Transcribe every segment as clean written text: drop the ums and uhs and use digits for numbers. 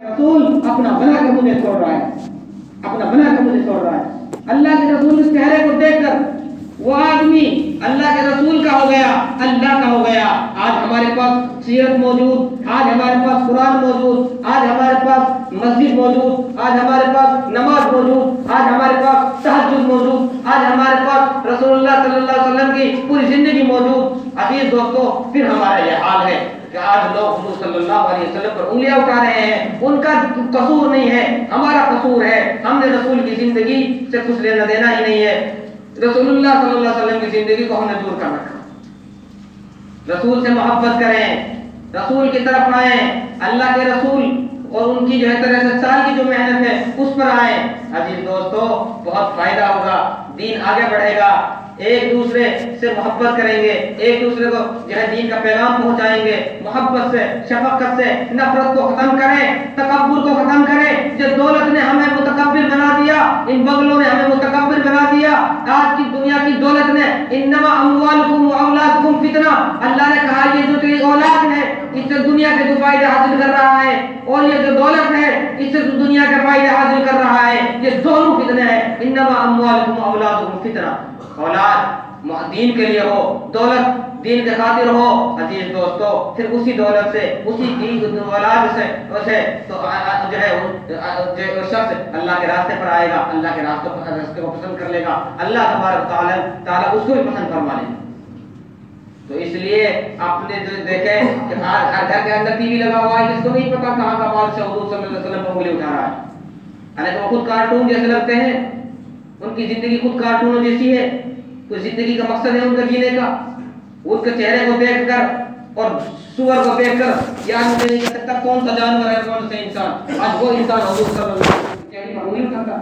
رسول اپنا بنا کر مجھے چھوڑ رہا ہے، اپنا بنا کر مجھے چھوڑ رہا ہے۔ اللہ کے رسول اس چہرے کو دیکھ کر وہ آدمی اللہ کے رسول کا ہو گیا، اللہ کا ہو گیا۔ آج ہمارے پاس سیرت موجود، آج ہمارے پاس قرآن موجود، آج ہمارے پاس مسجد موجود، آج ہمارے پاس نماز موجود، آج ہمارے پاس تہجد موجود، آج ہمارے پاس رسول اللہ صلی اللہ علیہ وسلم کی پوری زندگی موجود۔ عزیز دوستو، پھر ہمارا یہ حال ہے کہ آج لوگ حضور صلی اللہ علیہ وسلم پر انگلیاں اٹھا رہے ہیں۔ ان کا قصور نہیں ہے، ہمارا قصور ہے۔ ہم نے رسول کی زندگی سے کچھ لینا دینا ہی نہیں ہے۔ رسول اللہ صلی اللہ علیہ وسلم کی زندگی کو ہم نے دور کر رکھا۔ رسول سے محبت کریں، رسول کی طرف آئیں، اللہ کے رسول اور ان کی جو ہے 63 سال کی جو محنت ہے اس پر آئیں۔ عزیز دوستو، بہت فائدہ ہوگا، دین آگے بڑھے گا، ایک دوسرے سے محبت کریں گے، ایک دوسرے کو جو ہے دین کا پیغام پہنچائیں گے، محبت سے، شفقت سے، نفرت کو ختم کریں، تکبر کو ختم کریں۔ جو دولت نے ہمیں متکبر بنا دیا، ان بنگلوں نے ہمیں متکبر بنا دیا، آج کی دنیا کی دولت نے، انما اموالکم و اولادکم فتنہ، اللہ نے کہا یہ جو تیری اولاد ہے اس سے دنیا کے جو فائدے حاصل کر رہا ہے، اور یہ جو دولت ہے اس سے دنیا کے فائدے حاصل کر رہا ہے، یہ دونوں فتنے ہیں۔ انما اموالکم و اولادکم فتنہ، اولاد دین کے لیے ہو، دولت دین کے خاطر ہو۔ عزیز دوستو، پھر اسی دولت سے، اسی دین اولاد سے تو جو ہے جو شخص اللہ کے راستے پر آئے گا، اللہ کے راستے کو پسند کر لے گا، اللہ تبارک تعالیٰ اس کو بھی پسند فرما لے گا۔ تو اس لیے آپ نے دیکھیں کہ ہر گھر کے اندر ٹی وی لگا ہوا ہے، جس کو نہیں پتا کہاں کا بادشاہ حضور صلی اللہ علیہ وسلم پر انگلی اٹھا رہا ہے، حالانکہ وہ خود کارٹون جیسے لگتے ہیں، ان کی زندگی خود کارٹونوں جیسی ہے۔ تو زندگی کا مقصد ہے ان کا جینے کا، ان کے چہرے کو دیکھ کر اور سور کو دیکھ کر یاد مجھے نہیں کر سکتا کون سا جانور ہے کون سا انسان، آج وہ انسان حضور صلی اللہ علیہ وسلم کے چہرے پر انگلی اٹھاتا۔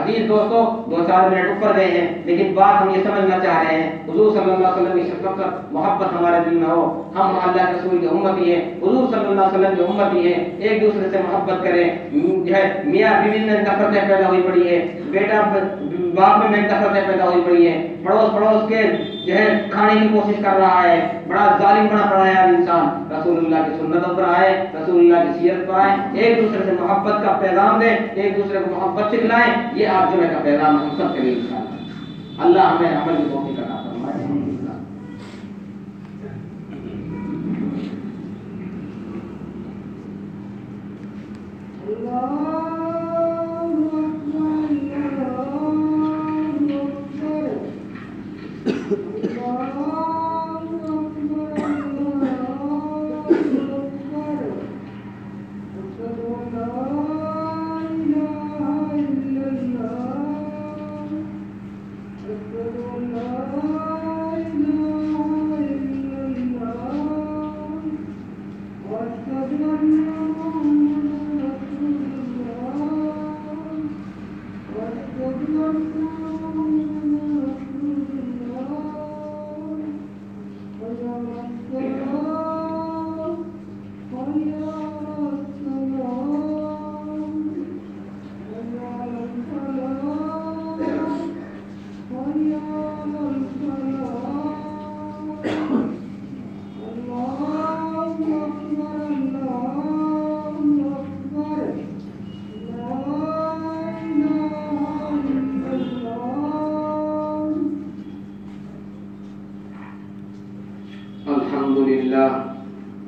عزیز دوستو، 2-4 منٹ اوپر گئے ہیں، لیکن بات ہم یہ سمجھنا چاہ رہے ہیں، حضور صلی اللہ علیہ وسلم کی شفقت محبت ہمارے دل میں ہو، ہم اللہ کے رسول کی امتی ہیں، حضور صلی اللہ علیہ وسلم کی امتی ہیں، ایک دوسرے سے محبت کریں۔ جو ہے میاں بیوی میں نفرتیں پیدا ہوئی پڑی ہے، بیٹا باپ میں نفرتیں پیدا ہوئی پڑی ہیں، پڑوس کے جو ہے کھانے کی کوشش کر رہا ہے، بڑا ظالم بنا پڑا ہے انسان۔ رسول اللہ کی سنتوں پر آئے، رسول اللہ کی سیرت پر آئے، ایک دوسرے سے محبت کا پیغام دیں، ایک دوسرے کو محبت سکھلائیں، یہ آپ جمعہ کا پیغام ہم سب کے لیے انشاءاللہ۔ اللہ ہمیں عمل کی توفیق عطا فرمائے۔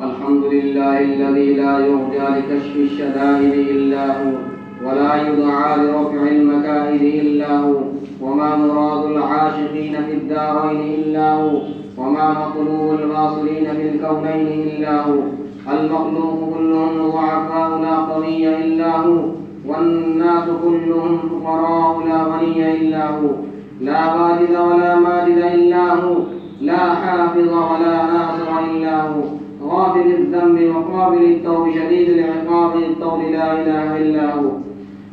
الحمد لله الذي لا يرجى لكشف الشدائد إلا هو ولا يدعى لرفع المكائد إلا هو، وما مراد العاشقين في الدارين إلا هو، وما مطلوب الواصلين في الكونين إلا هو، المخلوق كلهم ضعفاء لا قوي إلا هو، والناس كلهم فقراء لا غني إلا هو، لا واجد ولا ماجد إلا هو، لا حافظ ولا ناصر إلا هو، غافر الذنب وقابل التوب شديد العقاب للطول لا إله إلا هو.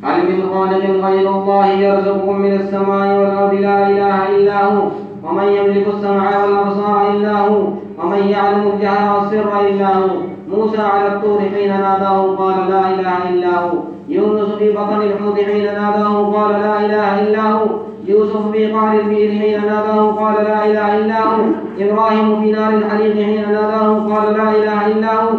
هل من خالق غير الله يرزقكم من السماء والأرض؟ لا إله إلا هو. ومن يملك السمع والأبصار إلا هو، ومن يعلم الجهر والسر إلا هو. موسى على الطور حين ناداه قال لا إله إلا هو. يونس في بطن الحوت حين ناداه قال لا إله إلا هو. يوسف في قعر البئر حين ناداه قال لا إله إلا هو. إبراهيم في نار الحريق حين ناداه قال لا إله إلا هو.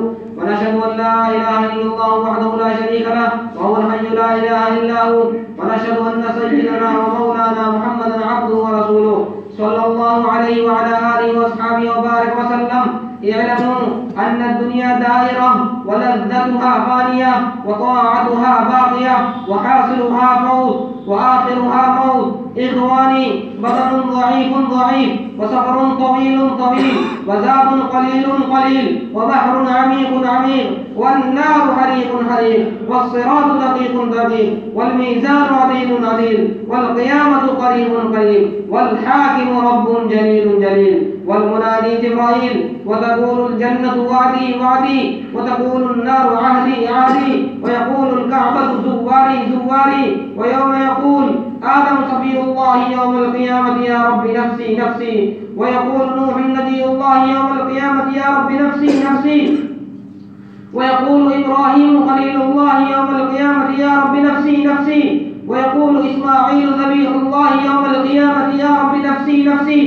ونشهد أن لا إله إلا الله وحده لا شريك له وهو الحي لا إله إلا هو، ونشهد أن سيدنا ومولانا محمدا عبده ورسوله صلى الله عليه وعلى آله وأصحابه وبارك وسلم. اعلموا أن الدنيا دائرة ولذتها فانية وطاعتها باقية وحاصلها موت وآخرها موت. إخواني، بدن ضعيف ضعيف، وسفر طويل طويل، وزاد قليل قليل، وبحر عميق عميق، والنار حريق حريق، والصراط دقيق دقيق، والميزان عديل عديل، والقيامة قريب قريب، والحاكم رب جليل جليل، والمنادي جبرائيل، وتقول الجنة وعدي وعدي، وتقول النار عهدي عهدي، ويقول الكعبة زواري زواري، ويوم يقول آدم صفي الله يوم القيامة يا رب نفسي نفسي، ويقول نوح نبي الله يوم القيامة يا رب نفسي نفسي، ويقول إبراهيم خليل الله يوم القيامة يا رب نفسي نفسي، ويقول إسماعيل ذبيح الله يوم القيامة يا رب نفسي نفسي،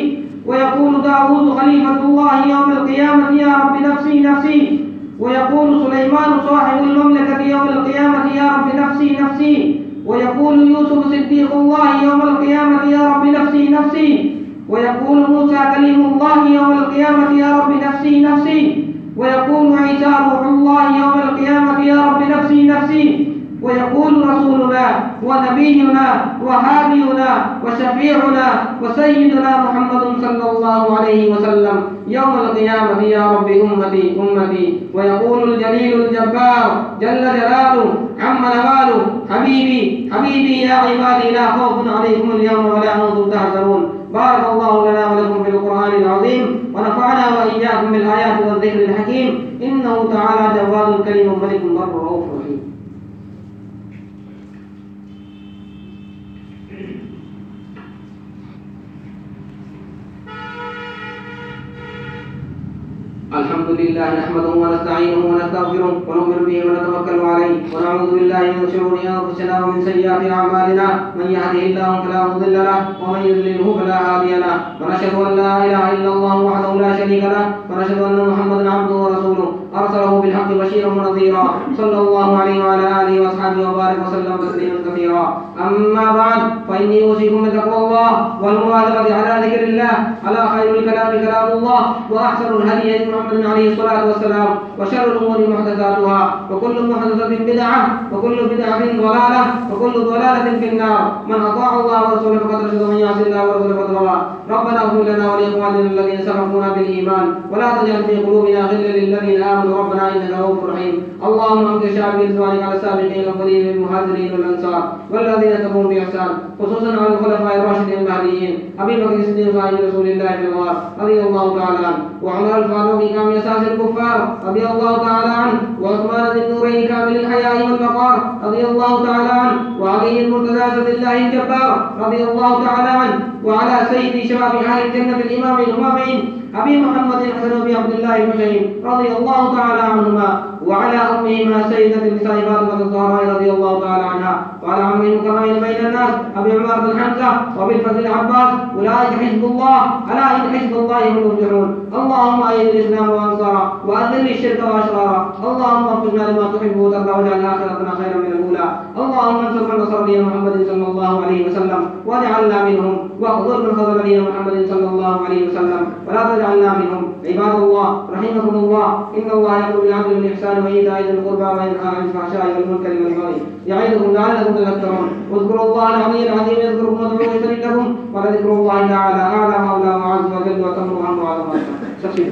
ويقول داود خليفة الله يوم القيامة يا رب نفسي نفسي، ويقول سليمان صاحب المملكة يوم القيامة يا رب نفسي نفسي، ويقول يوسف صديق الله يوم القيامة يا رب نفسي نفسي، ويقول موسى كليم الله يوم القيامة يا رب نفسي نفسي، ويقول عيسى روح الله يوم القيامة يا رب نفسي نفسي، ويقول رسولنا ونبينا وهادينا وشفيعنا وسيدنا محمد صلى الله عليه وسلم يوم القيامة يا رب أمتي أمتي، ويقول الجليل الجبار جل جلاله عم نواله حبيبي حبيبي يا عبادي لا خوف عليكم اليوم ولا أنتم تحزنون. بارك الله لنا ولكم في القرآن العظيم، ونفعنا وإياكم بالآيات والذكر الحكيم، إنه تعالى جواد كريم ملك بر رؤوف رحيم. الحمد لله نحمده ونستعينه ونستغفره ونؤمن به ونتوكل عليه، ونعوذ بالله من شرور انفسنا ومن سيئات اعمالنا، من يهده الله فلا مضل له ومن يضلله فلا هادي له، ونشهد ان لا اله الا الله وحده لا شريك له، ونشهد ان محمدا عبده ورسوله ارسله بالحق بشيرا ونذيرا، صلى الله عليه وعلى اله واصحابه وبارك وسلم تسليما كثيرا. اما بعد، فاني اوصيكم بتقوى الله والمواظبه على ذكر الله، على خير الكلام كلام الله، واحسن الهدي محمد عليه الصلاة والسلام، وشر الأمور محدثاتها، وكل محدثة بدعة، وكل بدعة ضلالة، وكل ضلالة في النار. من أطاع الله ورسوله فقد رشد، ومن يعص الله ورسوله فقد غوى. ربنا اغفر لنا ولإخواننا الذين سبقونا بالإيمان، ولا تجعل في قلوبنا غلا للذين آمنوا ربنا إنك رؤوف رحيم. اللهم أمد شعب رضوانك على السابقين الأولين من المهاجرين والأنصار والذين تبعهم بإحسان، خصوصا على الخلفاء الراشدين المهديين أبي بكر الصديق صاحب رسول الله في الغار رضي الله تعالى عنه، وعمر الفاروق كامل يساس الكفار رضي الله تعالى عنه، وعثمان ذي النورين كامل الحياء والوقار رضي الله تعالى عنه، وعلي المرتضى اسد الله الجبار رضي الله تعالى عنه، وعلى سيد شباب اهل الجنه الامام المامعين ابي محمد الحسن بن عبد الله الحسين رضي الله تعالى عنهما، وعلى امهما سيده النساء فاطمه الزهراء رضي الله تعالى عنها، وعلى عمه المكرمين بين الناس ابي عمر بن حمزه وبالفضل العباس. اولئك حزب الله، الا ان حزب الله هم المفلحون. اللهم ايد الاسلام وانصاره، واذل الشرك واشراره. اللهم وفقنا لما تحب وترضى، واجعل اخرتنا خيرا من الاولى. اللهم انصر من نصر دين محمد صلى الله عليه وسلم، واجعلنا منهم، واخذل من خذل دين محمد صلى الله عليه وسلم، ولا تجعلنا منهم. عباد الله رحمكم الله، ان الله يامر بالعدل والاحسان وايتاء ذي القربى وينهى عن الفحشاء والمنكر والبغي يعظكم لعلكم تذكرون. اذكروا الله العلي العظيم يذكركم وادعوه يستجب لكم، ولذكر الله تعالى اعلى مولى وعز وجل وتمر عنه وعظم استغفر.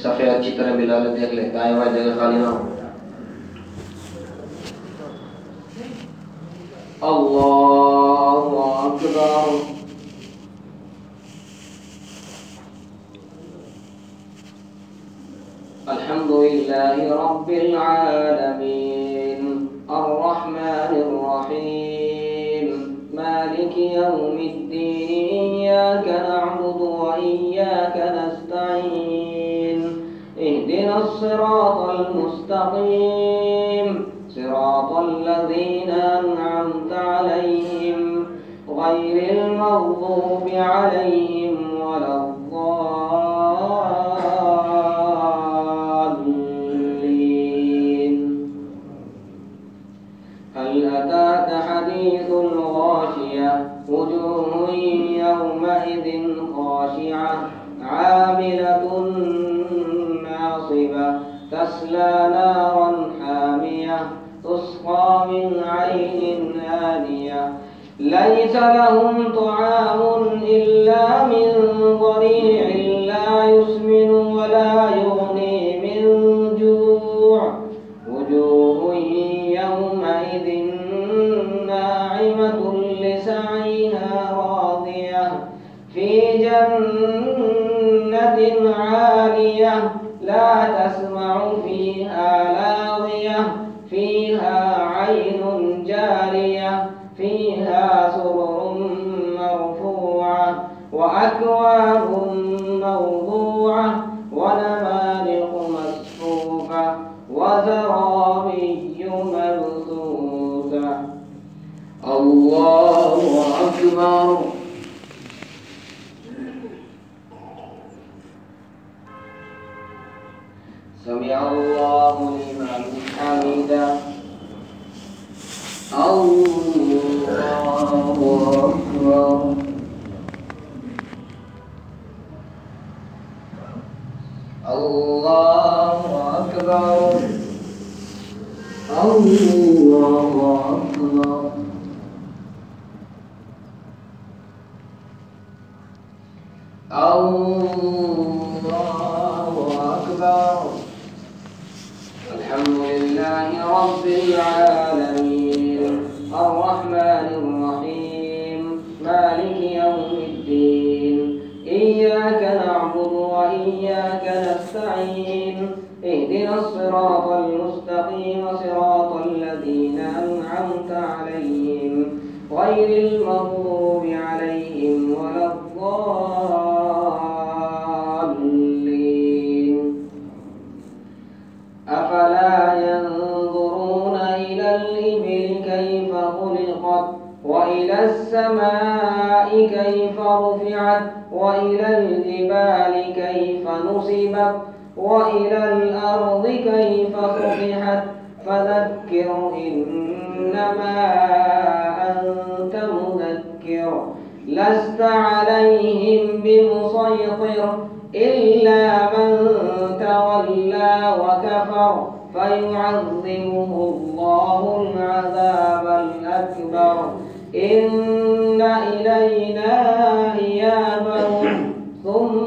सफ़े अच्छी तरह मिला ले, देख ले दाएं बाएं जगह खाली ना हो। अल्लाहु अकबर। अल्हम्दुलिल्लाहि रब्बिल आलमीन। الرحيم مالك يوم الدين إياك نعبد وإياك نستعين اهدنا الصراط المستقيم صراط الذين أنعمت عليهم غير المغضوب عليهم ولا الضالين. هل أتاك حديث الغاشية وجوه يومئذ خاشعة عاملة ناصبة تصلى نارا حامية تسقى من عين آنية ليس لهم طعام إلا من ضريع لا يسمن ولا يغني من جوع وجوه يومئذ ناعمة لسعيها راضية في جنة عالية لا تسمع فيها لاغية فيها عين جارية فيها سرر مرفوعة وأكواب موضوعة ونمارق مصفوفة وزرابي مبثوثة. الله أكبر. سمع الله لمن حمده. الله أكبر. الله أكبر. الله أكبر. الله أكبر. الحمد لله رب العالمين الرحمن الرحيم مالك يوم الدين إياك نعبد وإياك نستعين اهدنا الصراط المستقيم صراط الذين أنعمت عليهم غير المغضوب عليهم ولا الضالين. أفلا ينظرون إلى الإبل كيف خلقت وإلى السماء كيف رفعت وإلى الجبال كيف نصبت وإلى الأرض كيف سطحت فذكر إنما أنت مذكر لست عليهم بمسيطر إلا من تولى وكفر فيعذبه الله العذاب الأكبر إن إلينا إيابهم ثم